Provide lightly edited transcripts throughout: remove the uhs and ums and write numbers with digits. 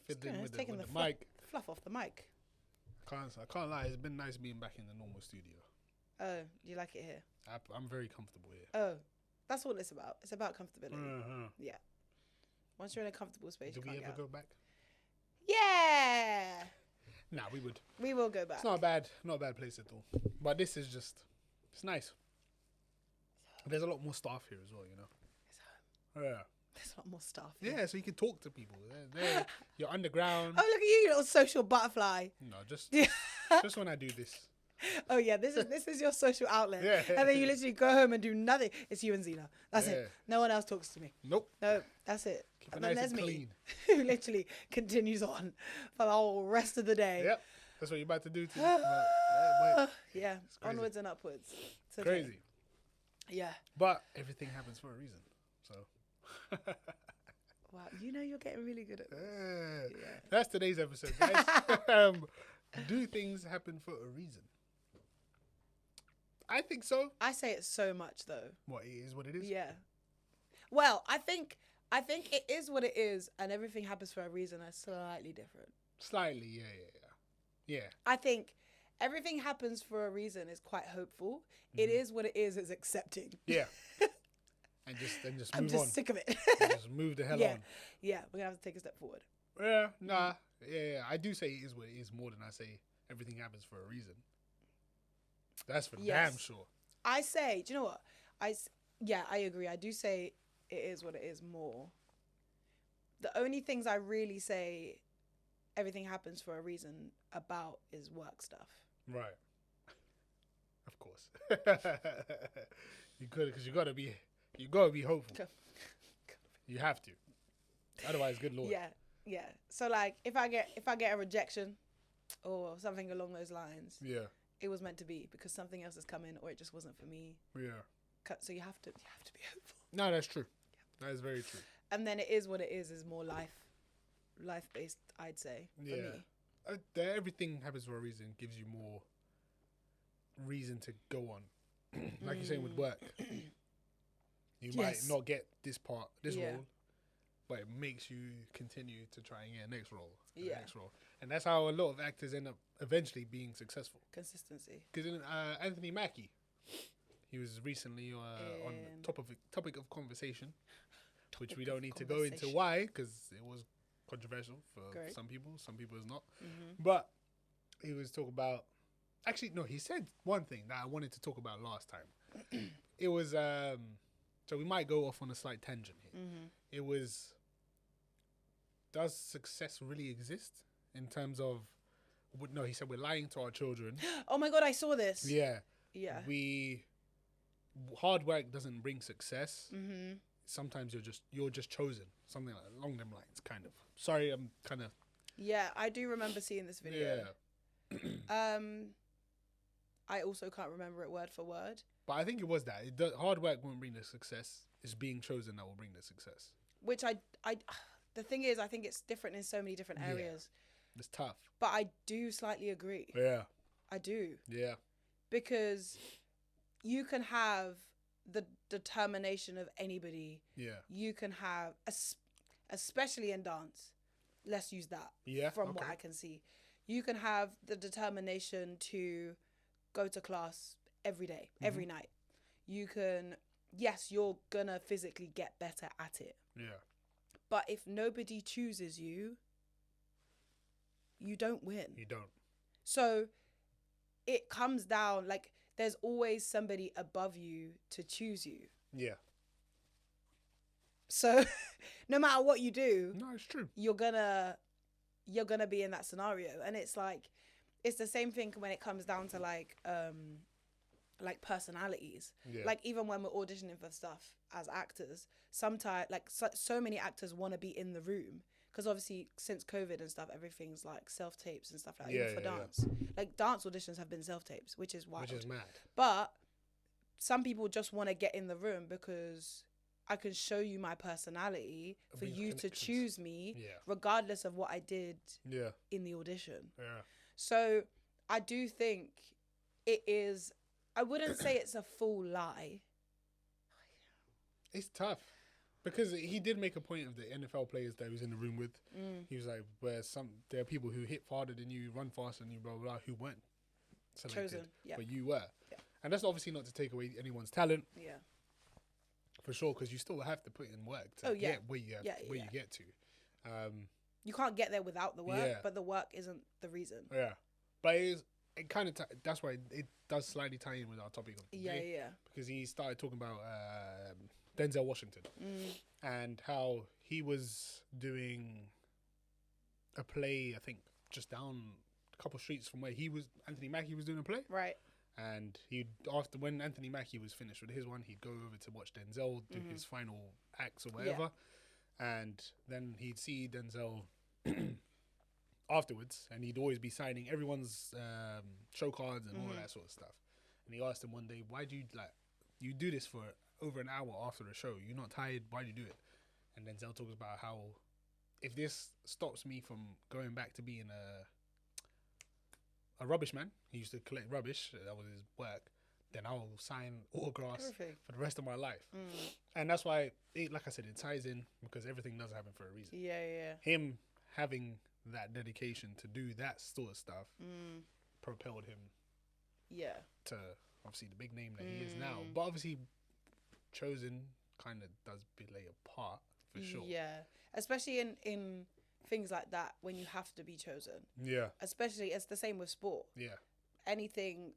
fiddling with taking the mic. fluff off the mic. I can't lie. It's been nice being back in the normal studio. Oh, do you like it here? I'm very comfortable here. Oh, that's what it's about. It's about comfortability. Uh-huh. Yeah. Once you're in a comfortable space, Do you we can't ever get out. go back? Yeah. Nah, we would. We will go back. It's not a bad place at all. But this is just, it's nice. There's a lot more staff here as well, you know. Yeah. There's a lot more stuff. Yeah, so you can talk to people. You're underground. Oh, look at you, little social butterfly. No, just when I do this. Oh yeah, this is your social outlet. Yeah. And then you literally go home and do nothing. It's you and Zena. That's Yeah. it. No one else talks to me. Nope. No, that's it. Keep it And then nice there's and me, clean. who literally continues on for the whole rest of the day. Yep. That's what you're about to do to Yeah, crazy. onwards and upwards. It's okay. crazy. Yeah. But everything happens for a reason. So Wow, you know you're getting really good at this. Yeah. that's today's episode, guys. Do things happen for a reason? I think so. I say it so much though. What it is, what it is. Yeah. Well, I think it is what it is, and everything happens for a reason. That's slightly different. Slightly, yeah. I think everything happens for a reason is quite hopeful. It is what it is accepting. Yeah. And just I'm move just on. sick of it. Just move the hell Yeah. on. Yeah, we're gonna have to take a step forward. Yeah, nah. Yeah. I do say it is what it is more than I say everything happens for a reason. That's for Yes. damn sure. I say, do you know what? I agree. I do say it is what it is more. The only things I really say everything happens for a reason about is work stuff. Right. Of course. Because you gotta be hopeful. You have to. Otherwise, good lord. Yeah. So like, if I get a rejection or something along those lines, Yeah. it was meant to be because something else is coming, or it just wasn't for me. Yeah. So you have to be hopeful. No, that's true. That is very true. And then it is what it is more life based, I'd say. For Yeah. me. Everything happens for a reason. Gives you more reason to go on. Like you're saying with work. You might Yes. not get this Yeah. role, but it makes you continue to try and get a next role. Yeah. Next role. And that's how a lot of actors end up eventually being successful. Consistency. Because Anthony Mackie, he was recently on topic of conversation, which we don't need to go into why, because it was controversial for some people it's not. But he was talking about, actually no, he said one thing that I wanted to talk about last time. It was so we might go off on a slight tangent here. It was, does success really exist in terms of, no, he said we're lying to our children. Oh my God, I saw this. Yeah. Yeah. Hard work doesn't bring success. Sometimes you're just chosen. Something like along them lines, kind of. Sorry, I'm kind of. Yeah, I do remember seeing this video. Yeah. I also can't remember it word for word. But I think it was that. Hard work won't bring the success. It's being chosen that will bring the success. Which the thing is, I think it's different in so many different areas. It's tough. But I do slightly agree. Yeah. I do. Yeah. Because you can have the determination of anybody. Yeah. You can have, especially in dance, let's use that. Yeah. From what I can see. You can have the determination to go to class every day, every night. You can, yes, you're gonna physically get better at it. Yeah. But if nobody chooses you, you don't win. You don't. So it comes down, like, there's always somebody above you to choose you. Yeah. So no matter what you do, No, it's true. you're gonna be in that scenario. And it's like, it's the same thing when it comes down to like personalities. Yeah. Like even when we're auditioning for stuff as actors, sometimes like so many actors want to be in the room because obviously since COVID and stuff, everything's like self tapes and stuff like that. Yeah, even for yeah, dance, like dance auditions have been self tapes, which is wild. Which is mad. But some people just want to get in the room because I can show you my personality for With you to connections. choose me, Yeah. regardless of what I did Yeah. in the audition. Yeah. So I do think it is, I wouldn't say it's a full lie. It's tough. Because he did make a point of the NFL players that he was in the room with. He was like, there are people who hit farther than you, run faster than you, blah, blah, blah, who weren't selected, but you were. Yeah. And that's obviously not to take away anyone's talent. Yeah. For sure, because you still have to put in work to get where you get to. You can't get there without the work, but the work isn't the reason. Yeah. But it kind of, that's why it does slightly tie in with our topic of today. Yeah. Because he started talking about Denzel Washington and how he was doing a play, I think, just down a couple streets from where Anthony Mackie was doing a play. Right. And after when Anthony Mackie was finished with his one, he'd go over to watch Denzel do his final acts or whatever. Yeah. And then he'd see Denzel afterwards, and he'd always be signing everyone's show cards and all of that sort of stuff. And he asked him one day, why do you do this for over an hour after a show? You're not tired? Why do you do it? And Denzel talks about how if this stops me from going back to being a rubbish man, he used to collect rubbish, that was his work, then I'll sign autographs for the rest of my life. And that's why, like I said, it ties in because everything does happen for a reason. Yeah. Him having that dedication to do that sort of stuff propelled him to obviously the big name that he is now. But obviously, chosen kind of does play a part for sure. Yeah, especially in things like that when you have to be chosen. Yeah. Especially, it's the same with sport. Yeah. Anything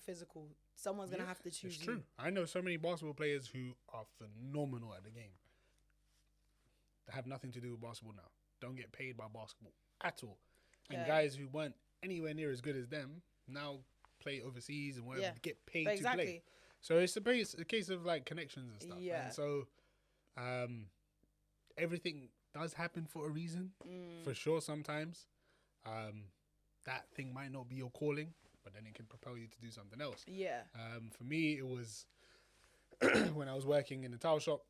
physical, someone's going to have to choose you. It's true. I know so many basketball players who are phenomenal at the game. They have nothing to do with basketball now. Don't get paid by basketball at all. And guys who weren't anywhere near as good as them now play overseas and whatever, get paid to play. So it's a case of like connections and stuff. Yeah. And so everything does happen for a reason, for sure sometimes. That thing might not be your calling, but then it can propel you to do something else. Yeah. For me, it was when I was working in the towel shop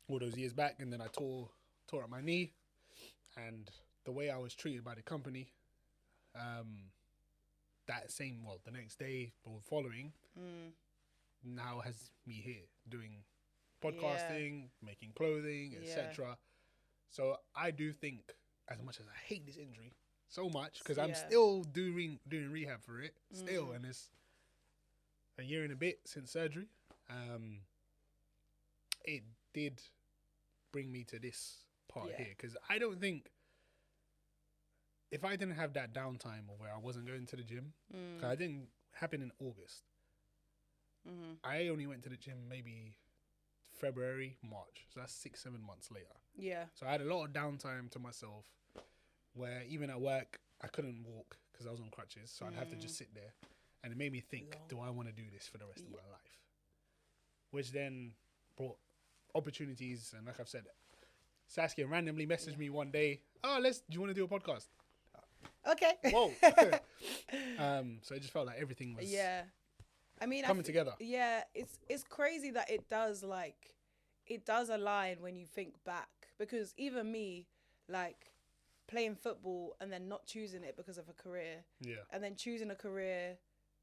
all those years back, and then I tore up my knee, and the way I was treated by the company, the next day or following, now has me here doing podcasting, making clothing, etc. So I do think, as much as I hate this injury so much, because I'm still doing rehab for it, and it's a year and a bit since surgery, it did bring me to this part here, because I don't think, if I didn't have that downtime or where I wasn't going to the gym, because it didn't happen in August, I only went to the gym maybe February, March, so that's 6-7 months later. Yeah. So I had a lot of downtime to myself, where even at work I couldn't walk because I was on crutches, so I'd have to just sit there, and it made me think, do I want to do this for the rest of my life? Which then brought opportunities, and like I've said, Saskia randomly messaged me one day, do you want to do a podcast? Okay. Whoa. So it just felt like everything was coming together. Yeah, it's crazy that it does align when you think back, because even me, like, playing football and then not choosing it because of a career, and then choosing a career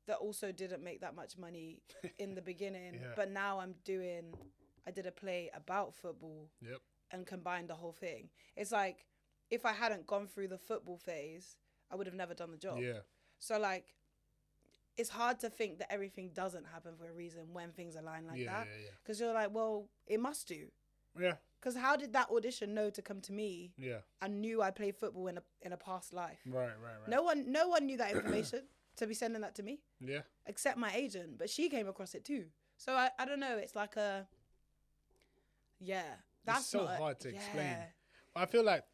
that also didn't make that much money in the beginning, but now I did a play about football and combined the whole thing. It's like, if I hadn't gone through the football phase, I would have never done the job. Yeah. So, like, it's hard to think that everything doesn't happen for a reason when things align like that. Because you're like, well, it must do. Yeah. Because how did that audition know to come to me? Yeah. And knew I played football in a past life. Right. No one knew that information to be sending that to me. Yeah. Except my agent, but she came across it too. So I don't know. It's like that's it's so hard to explain. I feel like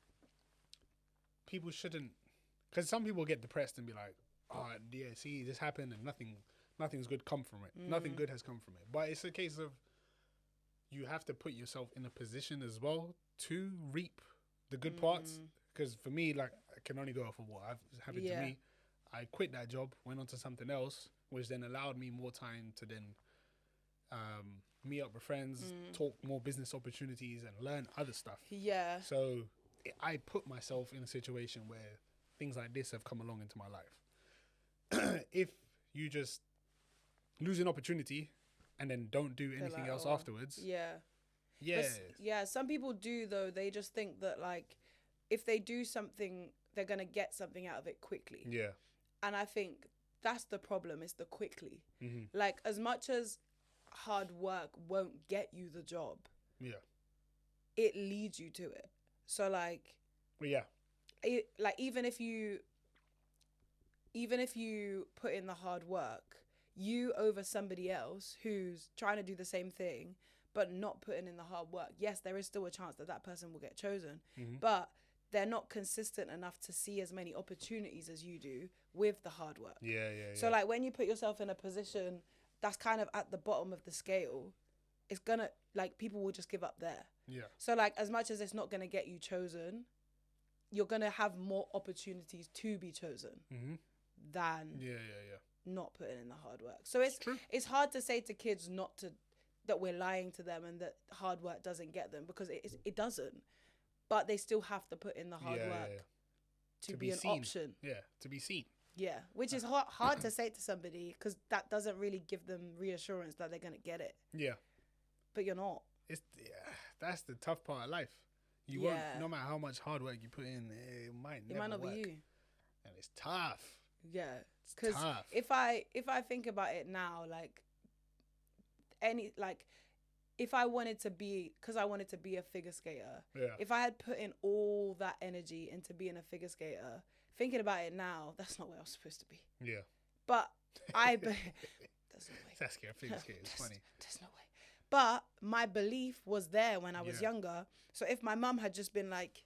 people shouldn't, because some people get depressed and be like, oh yeah, see, this happened and nothing's good come from it. Nothing good has come from it. But it's a case of, you have to put yourself in a position as well to reap the good parts. Because for me, like, I can only go off of what happened to me. I quit that job, went on to something else, which then allowed me more time to then meet up with friends, talk more business opportunities, and learn other stuff. Yeah. So I put myself in a situation where things like this have come along into my life. If you just lose an opportunity and then don't do anything else afterwards. Yeah. Yeah, some people do though. They just think that like if they do something, they're gonna get something out of it quickly. Yeah. And I think that's the problem, is the quickly. Mm-hmm. Like, as much as hard work won't get you the job, it leads you to it. So like, like even if you put in the hard work, you over somebody else who's trying to do the same thing but not putting in the hard work, yes, there is still a chance that that person will get chosen, but they're not consistent enough to see as many opportunities as you do with the hard work. So like when you put yourself in a position that's kind of at the bottom of the scale, it's gonna, like, people will just give up there. So like, as much as it's not gonna get you chosen, you're gonna have more opportunities to be chosen than not putting in the hard work. So it's hard to say to kids that we're lying to them and that hard work doesn't get them, because it doesn't. But they still have to put in the hard work to be an option. Yeah, to be seen. Yeah, which is hard to say to somebody, because that doesn't really give them reassurance that they're gonna get it. Yeah, but you're not. That's the tough part of life. You won't, no matter how much hard work you put in, it might not work. Be you. And it's tough. Yeah, because if I think about it now, like if I wanted to be, because I wanted to be a figure skater, if I had put in all that energy into being a figure skater, thinking about it now, that's not where I was supposed to be. Yeah. But there's no way. Saskia, figure skater, it's funny. There's no way. But my belief was there when I was younger. So if my mum had just been like,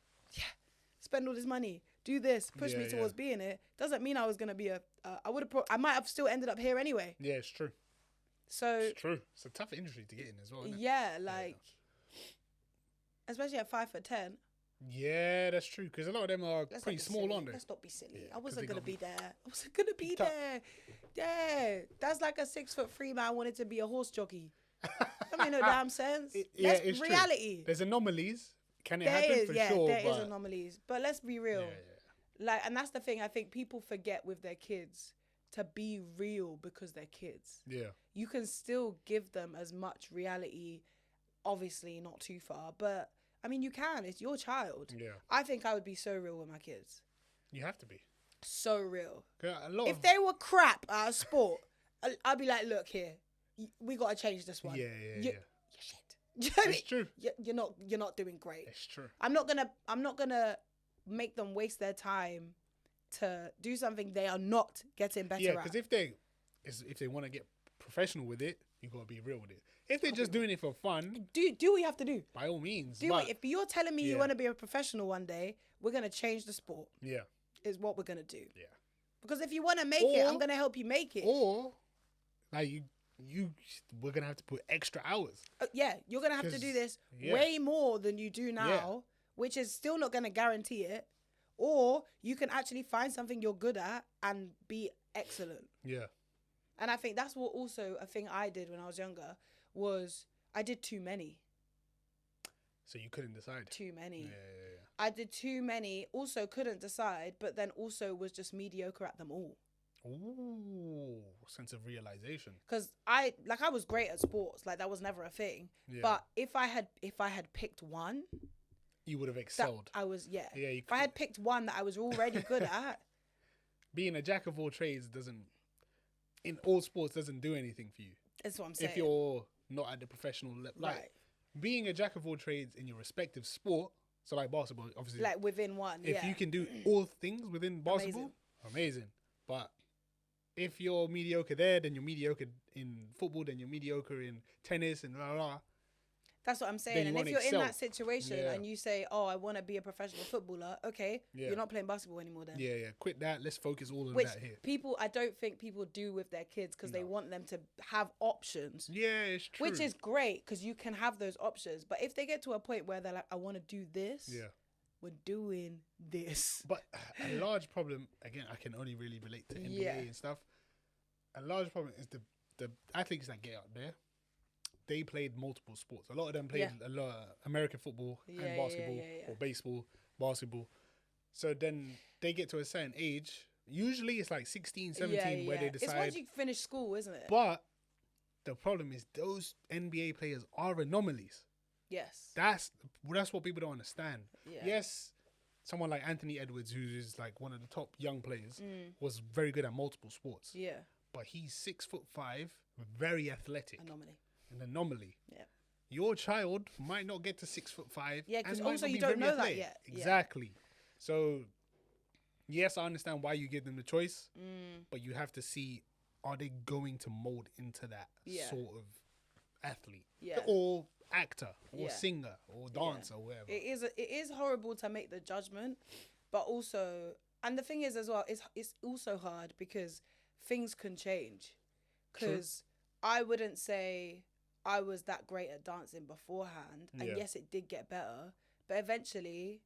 spend all this money, do this, push me towards being it, doesn't mean I was going to be I might have still ended up here anyway. Yeah, it's true. So it's true. It's a tough industry to get in as well, isn't it? Yeah, like, especially at 5'10". Yeah, that's true. Because a lot of them are pretty small, aren't they? Let's not be silly. I wasn't gonna be there. I wasn't gonna be there. Yeah, that's like a 6'3" man wanted to be a horse jockey. That made no damn sense. It's reality. True. There's anomalies. Can it happen? For sure. There is anomalies. But let's be real. Like, and that's the thing. I think people forget with their kids to be real, because they're kids. Yeah. You can still give them as much reality, obviously not too far, but I mean, you can. It's your child. Yeah. I think I would be so real with my kids. You have to be. So real. If they were crap at a sport, I'd be like, look here, we got to change this one. Yeah. You're shit. It's true. You're not doing great. It's true. I'm not gonna make them waste their time to do something they are not getting better at. Yeah, because if they want to get professional with it, you got to be real with it. If they're just doing it for fun, do what you have to do. By all means. Do it. If you're telling me you want to be a professional one day, we're gonna change the sport. Yeah. Is what we're gonna do. Yeah. Because if you want to make it, I'm gonna help you make it. Or like we're gonna have to put extra hours. You're gonna have to do this way more than you do now, which is still not gonna guarantee it. Or you can actually find something you're good at and be excellent. Yeah. And I think that's what also a thing I did when I was younger was I did too many. So you couldn't decide? Too many. Yeah. I did too many, also couldn't decide, but then also was just mediocre at them all. Ooh, sense of realization. Because I was great at sports. Like, that was never a thing. Yeah. But if I had picked one, you would have excelled. If I had picked one that I was already good at. Being a jack of all trades in all sports doesn't do anything for you. That's what I'm saying. If you're not at the professional level. Like, being a jack of all trades in your respective sport, so like basketball, obviously. Like within one, if you can do all things within basketball, amazing. But if you're mediocre there, then you're mediocre in football, then you're mediocre in tennis and blah, blah, blah. That's what I'm saying. And if you're in that situation and you say, oh, I want to be a professional footballer, okay, you're not playing basketball anymore then. Yeah. Quit that. Let's focus all on that here. I don't think people do with their kids because they want them to have options. Yeah, it's true. Which is great because you can have those options. But if they get to a point where they're like, I want to do this, we're doing this. But a large problem, again, I can only really relate to NBA and stuff. A large problem is the athletes that get out there. They played multiple sports. A lot of them played a lot of American football and basketball or baseball, basketball. So then they get to a certain age. Usually it's like 16, 17 where they decide. It's once you finish school, isn't it? But the problem is those NBA players are anomalies. Yes. That's what people don't understand. Yeah. Yes, someone like Anthony Edwards, who is like one of the top young players, was very good at multiple sports. Yeah. But he's 6'5", very athletic. An anomaly. Yeah. Your child might not get to 6'5". Yeah, because also you don't know that yet. Exactly. Yeah. So, yes, I understand why you give them the choice, but you have to see, are they going to mold into that sort of athlete? Yeah. Or actor, or singer, or dancer, or whatever. It is horrible to make the judgment, but also, and the thing is as well, it's also hard because things can change. Because I wouldn't say I was that great at dancing beforehand, and yes, it did get better, but eventually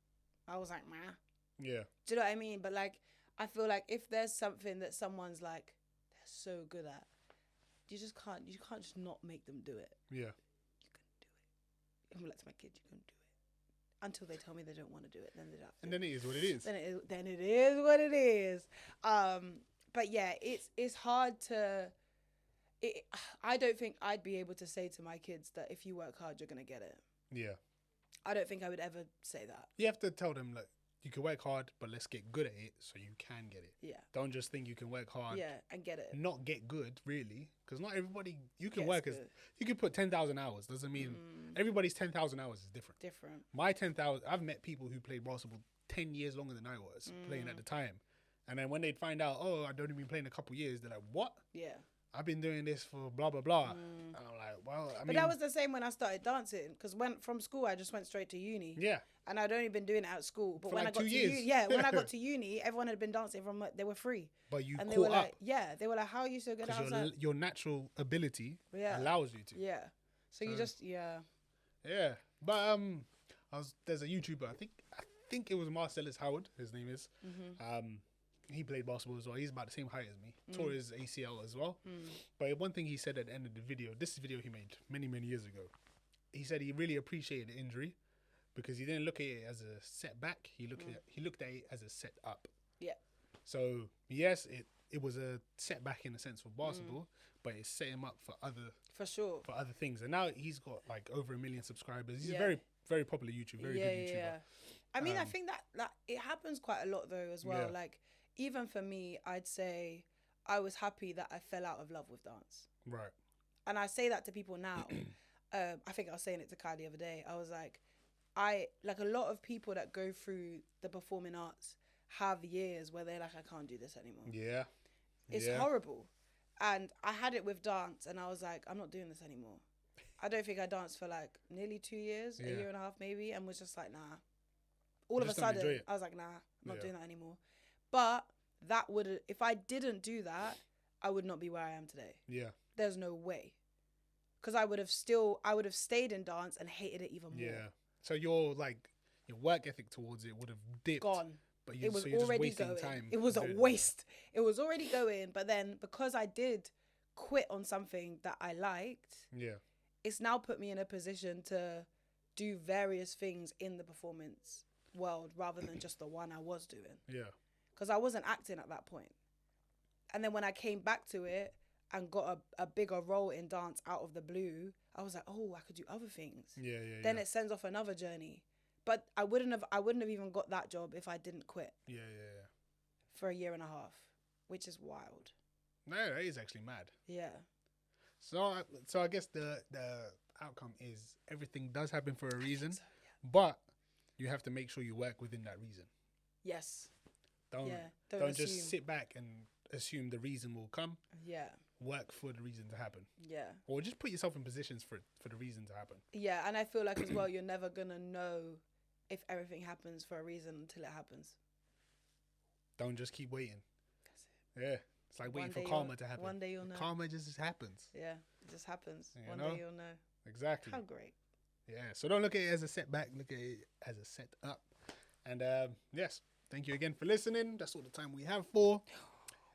I was like, meh. Yeah. Do you know what I mean? But like, I feel like if there's something that someone's like, they're so good at, you can't just not make them do it. Yeah. I'm like to my kids, you can do it until they tell me they don't want to do it. Then they don't. And then it is what it is. Then it is what it is. But yeah, it's hard to. I don't think I'd be able to say to my kids that if you work hard, you're gonna get it. Yeah. I don't think I would ever say that. You have to tell them, look, you can work hard, but let's get good at it so you can get it. Yeah. Don't just think you can work hard. Yeah, and get it. Not get good, really, because not everybody you can work as you can put 10,000 hours. Doesn't mean everybody's 10,000 hours is different. Different. My 10,000. I've met people who played basketball 10 years longer than I was playing at the time, and then when they'd find out, oh, I'd only been playing a couple years, they're like, what? Yeah. I've been doing this for blah blah blah. And I'm like, well, I mean, but that was the same when I started dancing, because from school I just went straight to uni. Yeah. And I'd only been doing it at school. But for when like I got 2 to years. when I got to uni, everyone had been dancing from they were free. But you and caught they were up. like, they were like, how are you so good? Because like, your natural ability allows you to. Yeah. So you just Yeah. But there's a YouTuber, I think it was Marcellus Howard, his name is. He played basketball as well. He's about the same height as me. Tore his ACL as well. But one thing he said at the end of the video, this video he made many years ago, he said he really appreciated the injury because he didn't look at it as a setback. He looked at it as a set up. Yeah. So yes, it was a setback in a sense for basketball, but it set him up for other things. And now he's got like over 1 million subscribers. He's a very popular YouTuber, very good YouTuber. Yeah. I mean, I think that it happens quite a lot though as well. Yeah. Like even for me, I'd say I was happy that I fell out of love with dance. Right. And I say that to people now. I think I was saying it to Kai the other day. I was like, a lot of people that go through the performing arts have years where they're like, I can't do this anymore. Yeah. It's horrible. And I had it with dance and I was like, I'm not doing this anymore. I don't think I danced for like nearly 2 years, a year and a half maybe, and was just like, nah. All of a sudden, I was like, nah, I'm not doing that anymore. But that would, if I didn't do that, I would not be where I am today. Yeah. There's no way. Because I would have stayed in dance and hated it even more. Yeah. So your work ethic towards it would have dipped. Gone. But it was already going. It was a waste. It was already going. But then because I did quit on something that I liked, it's now put me in a position to do various things in the performance world rather than just the one I was doing. Yeah. Because I wasn't acting at that point. And then when I came back to it and got a bigger role in dance out of the blue, I was like, oh, I could do other things. Yeah. Then it sends off another journey. But I wouldn't have even got that job if I didn't quit. Yeah. For 1.5 years, which is wild. No, that is actually mad. Yeah. So I guess the outcome is everything does happen for a reason, but you have to make sure you work within that reason. Yes. Don't just sit back and assume the reason will come. Yeah. Work for the reason to happen. Yeah. Or just put yourself in positions for the reason to happen. Yeah, and I feel like as well, you're never gonna know if everything happens for a reason until it happens. Don't just keep waiting. That's it. Yeah. It's like waiting for karma to happen. One day you'll know. Karma just happens. Yeah, it just happens. One day you'll know. Exactly. How great. Yeah, so don't look at it as a setback. Look at it as a set up. And yes, thank you again for listening. That's all the time we have for.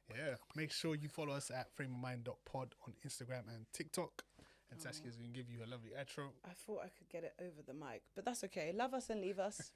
Yeah, make sure you follow us at frameofmind.pod on Instagram and TikTok. And Saskia's going to give you a lovely outro. I thought I could get it over the mic, but that's okay. Love us and leave us.